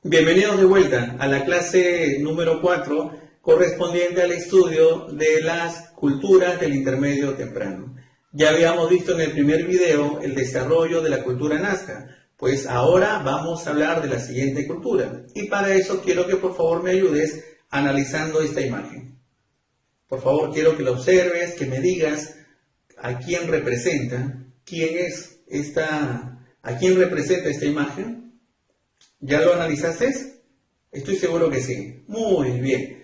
Bienvenidos de vuelta a la clase número 4 correspondiente al estudio de las culturas del intermedio temprano. Ya habíamos visto en el primer video el desarrollo de la cultura nazca, pues ahora vamos a hablar de la siguiente cultura. Y para eso quiero que por favor me ayudes analizando esta imagen. Por favor quiero que la observes, que me digas a quién representa, a quién representa esta imagen. ¿Ya lo analizaste? Estoy seguro que sí. Muy bien.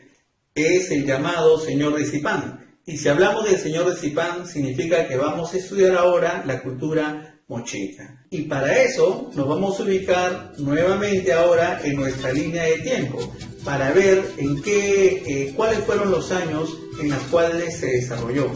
Es el llamado señor de Zipán. Y si hablamos del señor de Zipán, significa que vamos a estudiar ahora la cultura mochica. Y para eso nos vamos a ubicar nuevamente ahora en nuestra línea de tiempo, para ver cuáles fueron los años en los cuales se desarrolló.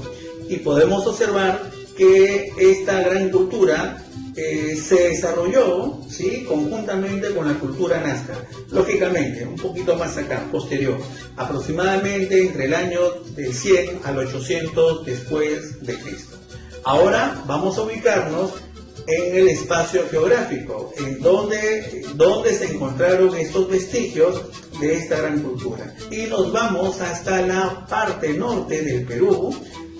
Y podemos observar que esta gran cultura se desarrolló, ¿sí?, conjuntamente con la cultura nazca. Lógicamente, un poquito más acá, posterior, aproximadamente entre el año del 100 al 800 después de Cristo. Ahora vamos a ubicarnos en el espacio geográfico, en donde se encontraron estos vestigios de esta gran cultura. Y nos vamos hasta la parte norte del Perú,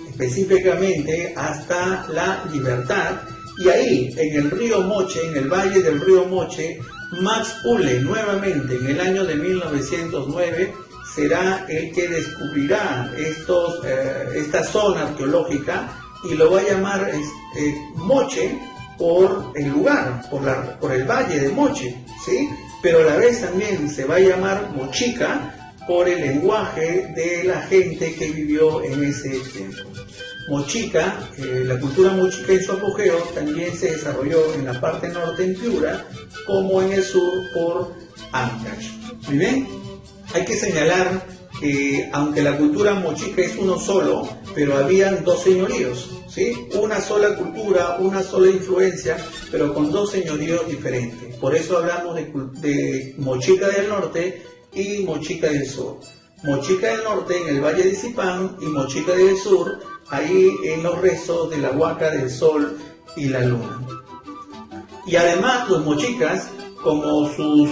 específicamente hasta La Libertad. Y ahí, en el río Moche, en el valle del río Moche, Max Uhle, nuevamente en el año de 1909, será el que descubrirá esta zona arqueológica y lo va a llamar Moche por el lugar, por el valle de Moche, ¿sí? Pero a la vez también se va a llamar Mochica por el lenguaje de la gente que vivió en ese tiempo. Mochica, la cultura mochica en su apogeo también se desarrolló en la parte norte en Piura, como en el sur por Ancash. Muy bien, hay que señalar que aunque la cultura mochica es uno solo, pero habían dos señoríos, ¿sí? Una sola cultura, una sola influencia, pero con dos señoríos diferentes. Por eso hablamos de Mochica del Norte y Mochica del Sur. Mochica del Norte en el Valle de Zipán y Mochica del Sur ahí en los rezos de la Huaca del Sol y la Luna. Y además los mochicas, como sus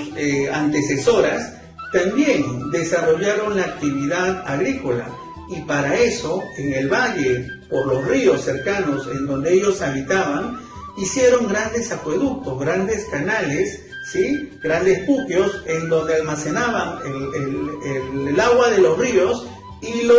antecesoras, también desarrollaron la actividad agrícola. Y para eso, en el valle, por los ríos cercanos en donde ellos habitaban, hicieron grandes acueductos, grandes canales, ¿sí?, grandes puquios en donde almacenaban el agua de los ríos y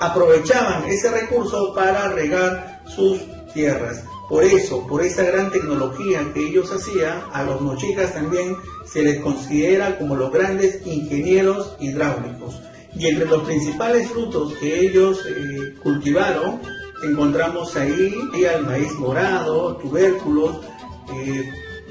aprovechaban ese recurso para regar sus tierras. Por eso, por esa gran tecnología que ellos hacían, a los mochicas también se les considera como los grandes ingenieros hidráulicos. Y entre los principales frutos que ellos cultivaron, encontramos ahí el maíz morado, tubérculos,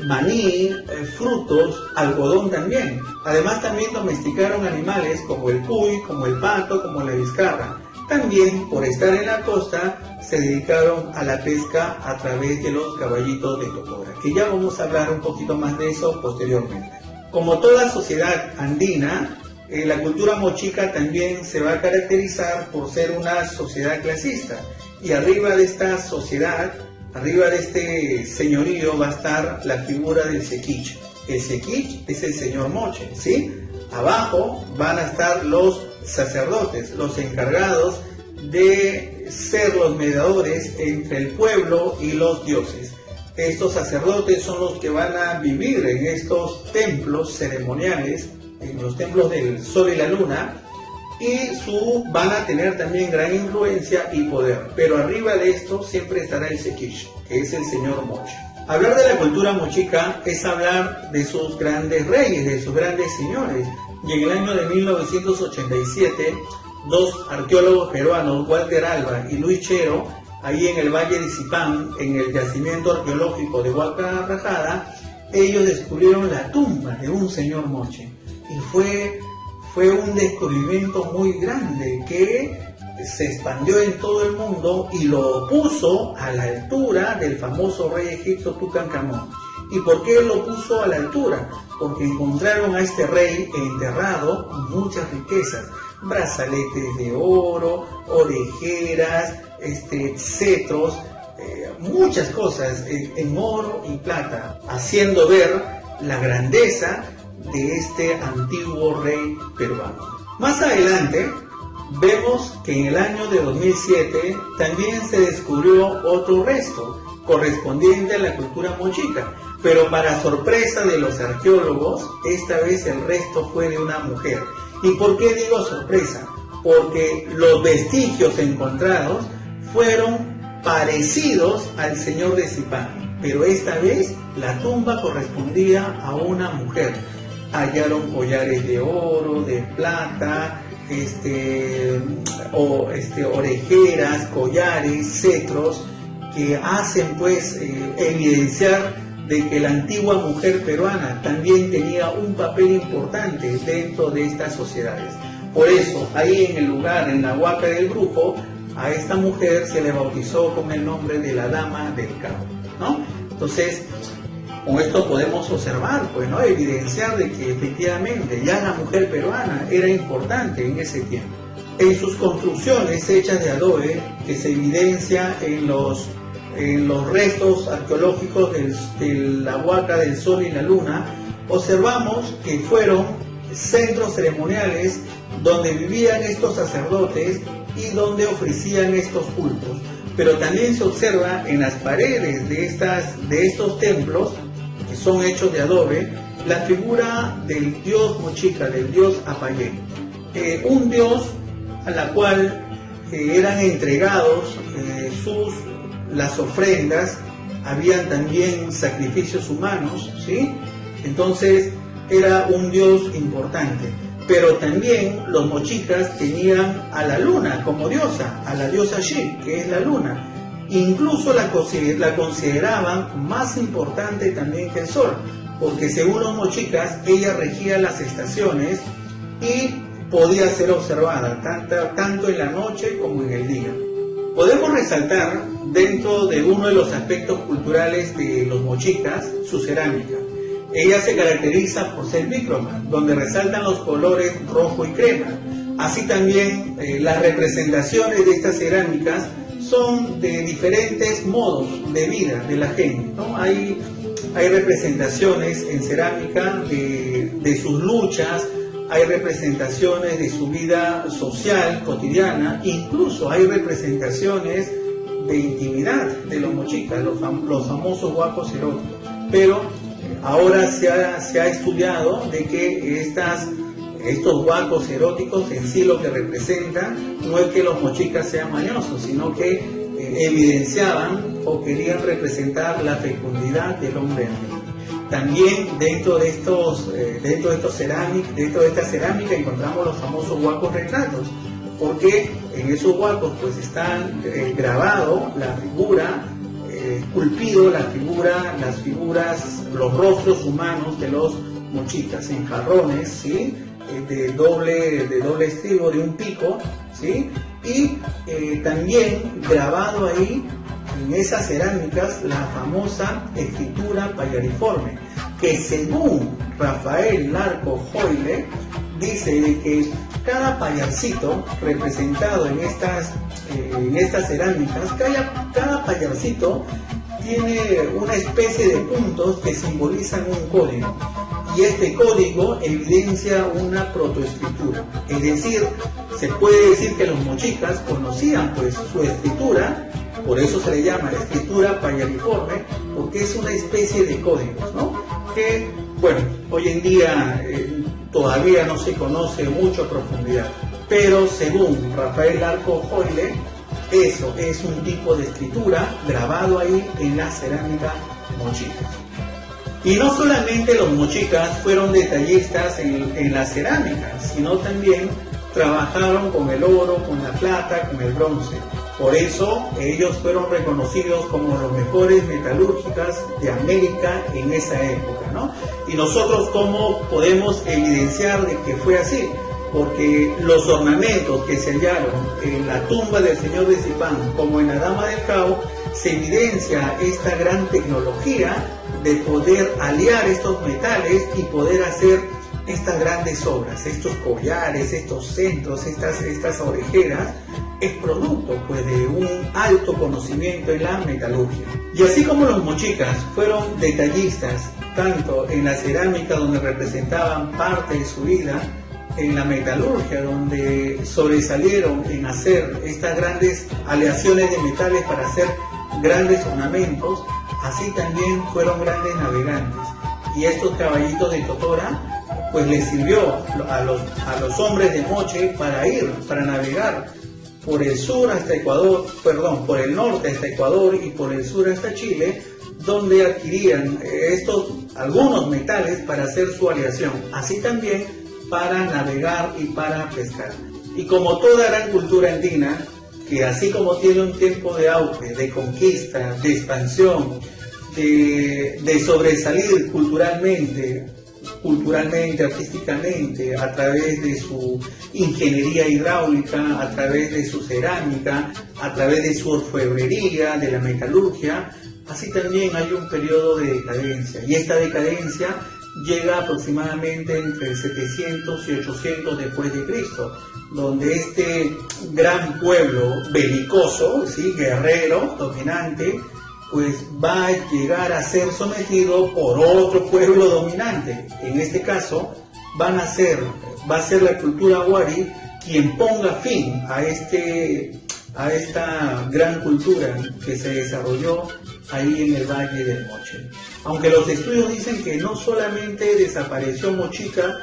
maní, frutos, algodón también. Además también domesticaron animales como el cuy, como el pato, como la vizcarra. También, por estar en la costa, se dedicaron a la pesca a través de los caballitos de Totora, que ya vamos a hablar un poquito más de eso posteriormente. Como toda sociedad andina, la cultura mochica también se va a caracterizar por ser una sociedad clasista. Y arriba de esta sociedad, arriba de este señorío, va a estar la figura del sequich. El sequich es el señor Moche, ¿sí? Abajo van a estar los sacerdotes, los encargados de ser los mediadores entre el pueblo y los dioses. Estos sacerdotes son los que van a vivir en estos templos ceremoniales, en los templos del sol y la luna, y van a tener también gran influencia y poder. Pero arriba de esto siempre estará el sequich, que es el señor Moche. Hablar de la cultura mochica es hablar de sus grandes reyes, de sus grandes señores. Y en el año de 1987, dos arqueólogos peruanos, Walter Alba y Luis Chero, ahí en el Valle de Zipán, en el yacimiento arqueológico de Huaca Rajada, ellos descubrieron la tumba de un señor Moche. Y fue un descubrimiento muy grande que se expandió en todo el mundo y lo puso a la altura del famoso rey egipcio Tutankamón. ¿Y por qué lo puso a la altura? Porque encontraron a este rey enterrado con muchas riquezas, brazaletes de oro, orejeras, cetros, muchas cosas en oro y plata, haciendo ver la grandeza de este antiguo rey peruano. Más adelante vemos que en el año de 2007 también se descubrió otro resto correspondiente a la cultura mochica, pero para sorpresa de los arqueólogos, esta vez el resto fue de una mujer. ¿Y por qué digo sorpresa? Porque los vestigios encontrados fueron parecidos al señor de Zipán, pero esta vez la tumba correspondía a una mujer. Hallaron collares de oro, de plata, orejeras, collares, cetros, que hacen pues evidenciar de que la antigua mujer peruana también tenía un papel importante dentro de estas sociedades. Por eso, ahí en el lugar, en la Huaca del Brujo, a esta mujer se le bautizó con el nombre de la Dama del Cabo, ¿no? Entonces, con esto podemos observar, pues, ¿no? Evidenciar de que efectivamente ya la mujer peruana era importante en ese tiempo. En sus construcciones hechas de adobe, que se evidencia en los restos arqueológicos de la Huaca del Sol y la Luna, observamos que fueron centros ceremoniales donde vivían estos sacerdotes y donde ofrecían estos cultos. Pero también se observa en las paredes de estos templos, que son hechos de adobe, la figura del dios mochica, del dios Apayé, un dios a la cual eran entregados las ofrendas, habían también sacrificios humanos, ¿sí? Entonces era un dios importante. Pero también los mochicas tenían a la luna como diosa, a la diosa Shi, que es la luna. Incluso la consideraban más importante también que el sol, porque según los mochicas, ella regía las estaciones y podía ser observada tanto en la noche como en el día. Podemos resaltar dentro de uno de los aspectos culturales de los mochicas, su cerámica. Ella se caracteriza por ser bícroma, donde resaltan los colores rojo y crema. Así también las representaciones de estas cerámicas son de diferentes modos de vida de la gente, ¿no? Hay representaciones en cerámica de sus luchas, hay representaciones de su vida social, cotidiana, incluso hay representaciones de intimidad de los mochicas, los famosos huacos eróticos. Pero ahora se ha estudiado de que estos huacos eróticos en sí lo que representan no es que los mochicas sean mañosos, sino que evidenciaban o querían representar la fecundidad del hombre antiguo. También dentro de esta cerámica encontramos los famosos huacos retratos, porque en esos huacos pues están grabado la figura, esculpido las figuras, los rostros humanos de los mochicas en jarrones, ¿sí? de doble estribo, de un pico, ¿sí? Y también grabado ahí en esas cerámicas la famosa escritura payariforme, que según Rafael Larco Joyle dice de que cada payarcito representado en estas cerámicas, cada payarcito tiene una especie de puntos que simbolizan un código, y este código evidencia una protoescritura. Es decir, se puede decir que los mochicas conocían pues su escritura, por eso se le llama la escritura payariforme, porque es una especie de códigos, ¿no? Que, bueno, hoy en día todavía no se conoce mucho a profundidad, pero según Rafael Larco Joyle, eso es un tipo de escritura grabado ahí en la cerámica mochica. Y no solamente los mochicas fueron detallistas en la cerámica, sino también trabajaron con el oro, con la plata, con el bronce. Por eso ellos fueron reconocidos como los mejores metalúrgicas de América en esa época, ¿no? Y nosotros, ¿cómo podemos evidenciar de que fue así? Porque los ornamentos que se hallaron en la tumba del señor de Zipán, como en la Dama del Cabo, se evidencia esta gran tecnología de poder aliar estos metales y poder hacer estas grandes obras, estos collares, estos centros, estas orejeras, es producto pues de un alto conocimiento en la metalurgia. Y así como los mochicas fueron detallistas tanto en la cerámica, donde representaban parte de su vida, en la metalurgia, donde sobresalieron en hacer estas grandes aleaciones de metales para hacer grandes ornamentos, así también fueron grandes navegantes. Y estos caballitos de Totora pues les sirvió a los hombres de Moche para navegar por el sur hasta Ecuador, por el norte hasta Ecuador y por el sur hasta Chile, donde adquirían algunos metales para hacer su aleación, así también para navegar y para pescar. Y como toda gran cultura andina, que así como tiene un tiempo de auge, de conquista, de expansión, de sobresalir culturalmente, artísticamente, a través de su ingeniería hidráulica, a través de su cerámica, a través de su orfebrería, de la metalurgia, así también hay un periodo de decadencia. Y esta decadencia llega aproximadamente entre 700 y 800 después de Cristo, donde este gran pueblo belicoso, ¿sí?, guerrero, dominante, pues va a llegar a ser sometido por otro pueblo dominante. En este caso va a ser la cultura wari quien ponga fin a esta gran cultura que se desarrolló ahí en el Valle del Moche. Aunque los estudios dicen que no solamente desapareció Mochica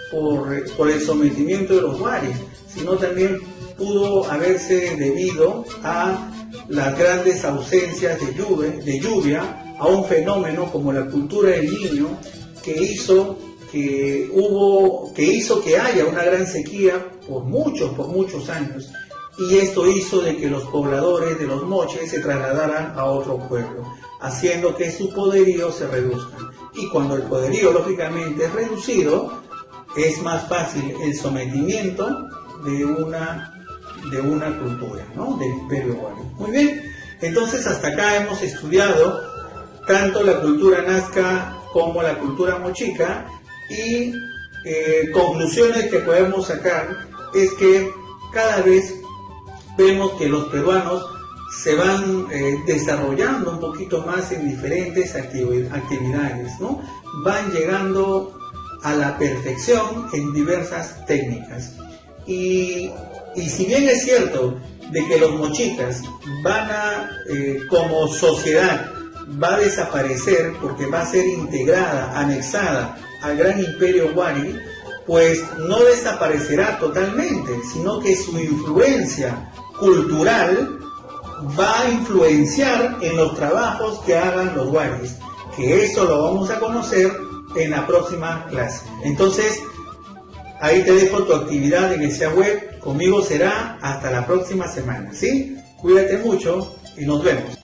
por el sometimiento de los waris, sino también pudo haberse debido a las grandes ausencias de lluvia, a un fenómeno como la cultura del Niño que hizo que haya una gran sequía por muchos años, y esto hizo de que los pobladores de los Moches se trasladaran a otro pueblo, haciendo que su poderío se reduzca. Y cuando el poderío lógicamente es reducido, es más fácil el sometimiento de una cultura, ¿no?, del Imperio Wari. Muy bien, entonces hasta acá hemos estudiado tanto la cultura nazca como la cultura mochica, y conclusiones que podemos sacar es que cada vez vemos que los peruanos se van desarrollando un poquito más en diferentes actividades, ¿no? Van llegando a la perfección en diversas técnicas. Y si bien es cierto de que los mochicas como sociedad va a desaparecer porque va a ser integrada, anexada al gran imperio Wari, pues no desaparecerá totalmente, sino que su influencia cultural va a influenciar en los trabajos que hagan los Waris, que eso lo vamos a conocer en la próxima clase. Entonces, ahí te dejo tu actividad en el SEA Web. Conmigo será hasta la próxima semana, ¿sí? Cuídate mucho y nos vemos.